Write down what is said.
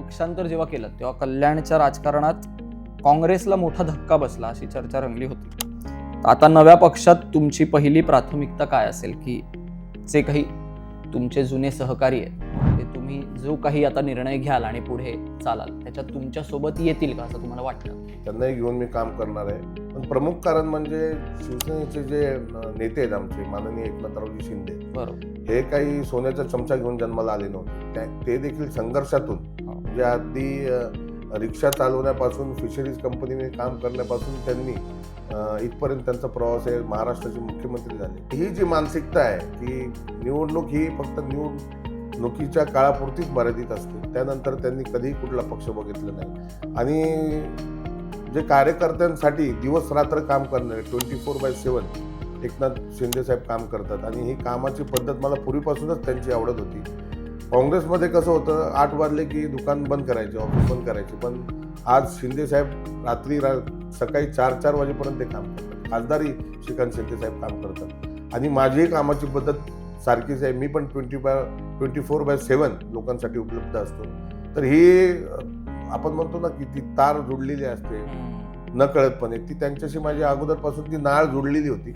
पक्षांतर जेव्हा केलं तेव्हा कल्याणच्या राजकारणात काँग्रेसला मोठा धक्का बसला अशी चर्चा रंगली होती. आता नव्या पक्षात तुमची पहिली प्राथमिकता काय असेल, की जे काही तुमचे जुने सहकारी आहेत ते तुम्ही जो काही आता निर्णय घ्याल आणि पुढे चालाल त्याच्यात तुमच्या सोबत येतील का असं तुम्हाला वाटतं? त्यांनाही घेऊन मी काम करणार आहे. पण प्रमुख कारण म्हणजे शिवसेनेचे जे नेते आहेत आमचे माननीय एकनाथरावजी शिंदे, बरोबर, हे काही सोन्याचा चमचा घेऊन जन्माला आले नव्हते. ते देखील संघर्षातून, म्हणजे अगदी रिक्षा चालवण्यापासून फिशरीज कंपनीमध्ये काम करण्यापासून त्यांनी इथपर्यंत त्यांचा प्रवास आहे. महाराष्ट्राचे मुख्यमंत्री झाले. ही जी मानसिकता आहे की निवडणूक ही फक्त निवडणुकीच्या काळापुरतीच मर्यादित असते, त्यानंतर त्यांनी कधीही कुठला पक्ष बघितला नाही. आणि जे कार्यकर्त्यांसाठी दिवस रात्र काम करणारे 24/7 एकनाथ शिंदे साहेब काम करतात. आणि ही कामाची पद्धत मला पूर्वीपासूनच त्यांची आवडत होती. काँग्रेसमध्ये कसं होतं, 8 वाजले की दुकान बंद करायचे, ऑफिस बंद करायचे. पण आज शिंदे साहेब सकाळी 4 वाजेपर्यंत ते काम करतात. खासदारही श्रीकांत शिंदे साहेब काम करतात. आणि माझीही कामाची पद्धत सारखीच आहे. मी पण 24/7 लोकांसाठी उपलब्ध असतो. तर ही आपण म्हणतो ना की ती तार जोडलेली असते नकळतपणे, ती त्यांच्याशी माझी अगोदरपासून ती नाळ जोडलेली होती.